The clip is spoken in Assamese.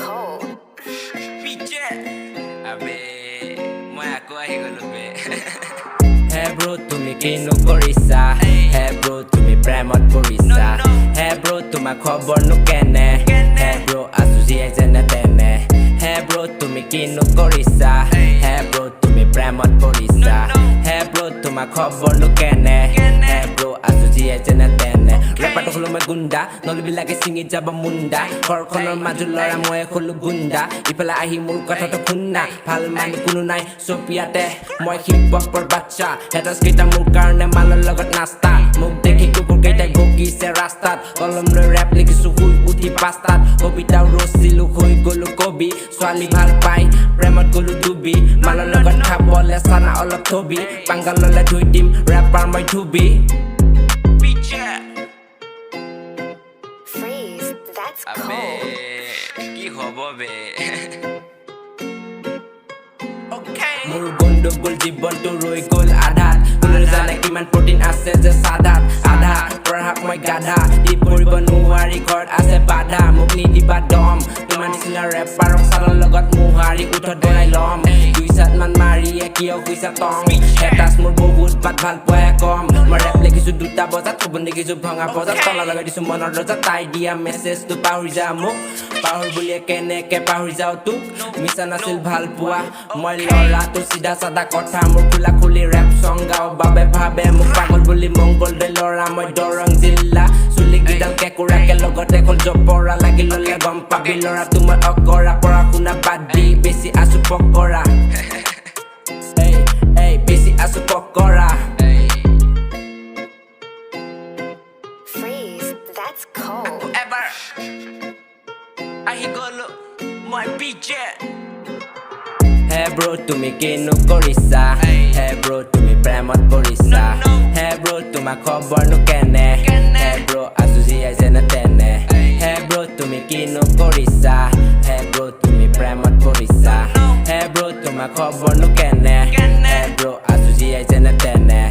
cold. Piche. Abe, মই আকৌ আহি গলো বে। হে ব্ৰো তুমি কিনো কৰিছা হে ব্ৰো তুমি প্ৰেমত পৰিছা হে ব্ৰো তোমাৰ খবৰনো কেনে হে ব্ৰো আছো জীয়াই যেনে তেনে হে ব্ৰো তুমি কিনো কৰিছা হে ব্ৰো তুমি প্ৰেমত পৰিছা হে ব্ৰো তোমাৰ খবৰনো কেনে হে ব্ৰো আছো জীয়াই যেনে তেনে ৰেপাৰটো হলো মই গুণ্ডা নলীবিলাকে চিঙি যাব মুণ্ডা ঘৰখনৰ মাজত ল'ৰা মই হলো গুণ্ডা ইফালে আহি মোৰ কথাটো শুনা ভাল মানি কোনো নাই চব ইয়াতে মই হিপহপৰ বাচ্চা হেটাৰ্ছ কেইটা মোৰ কাৰণে মালৰ লগত নাস্তা মোক দেখি কুকুৰ কেইটাই ভুকিছে ৰাস্তাত কলম লৈ ৰেপ লিখিছো শুই উঠি পাঁচটাত কবিতাও ৰচিলো হৈ গলো কবি ছোৱালী ভাল পাই প্ৰেমত গলো ডুবি মালৰ লগত খাবলে চানা অলপ থবি পাংগাল ললে ধুই দিম ৰেপাৰ মই ধুবি Piche. Freeze, that's Abe, cold. কি হব বে? মোৰ গণ্ডগোল জীৱনটো ৰৈ গ'ল আধাত কোনো জানে কিমান প্ৰটিন আছে যে চাদাত আধা পঢ়াক মই গাধা দি পৰিব নোৱাৰি ঘৰত আছে বাধা মোক নিদিবা দম তোমাৰ নিচিনা ৰেপাৰক চালৰ লগত মোহাৰি উঠত বনাই ল'ম দুই চাত মান মাৰিয়ে কিয় কৈছা টং হেটাৰ্ছ মোৰ বহুত বাট ভাল পোৱাই কম মই ৰেপ লিখিছো দুটা বজাত সপোন দেখিছো ভঙা বজাত তলা লগাই দিছো মনৰ দৰ্জাত তাই দিয়া মেছেজটো পাহৰি যা মোক পাহৰ বুলিয়ে কেনেকে পাহৰি যাওঁ তোক মিছা নাছিল ভাল পোৱা মই ল'ৰাটো চিধা চাদা কথা মোৰ খোলা খুলি ৰেপ চং গাওঁ বাবে ভাবে মোক পাগল বুলি মংগল দে ল'ৰা মই দৰং জিলা চুলি কিডাল কেঁকুৰাকে লগতে হ'ল জপৰা লাগি ল'লে গম পাবি ল'ৰা তোমাৰ অকৰা পঢ়া শুনা বাদ দি বেছি আছো পকৰা এই বেছি আছো পকৰা Freeze, that's cold. এবাৰ আহি গলো মই পিছে হে ব্ৰো তুমি কিনো কৰিছা হে ব্ৰো তুমি প্ৰেমত পৰিছা হে ব্ৰো তোমাৰ খবৰনো কেনে হে ব্ৰো আছো জীয়াই যেনে তেনে হে ব্ৰো তুমি কিনো কৰিছা হে ব্ৰো তুমি প্ৰেমত পৰিছা হে ব্ৰো তোমাৰ খবৰনো কেনে হে ব্ৰো আছো জীয়াই যেনে তেনে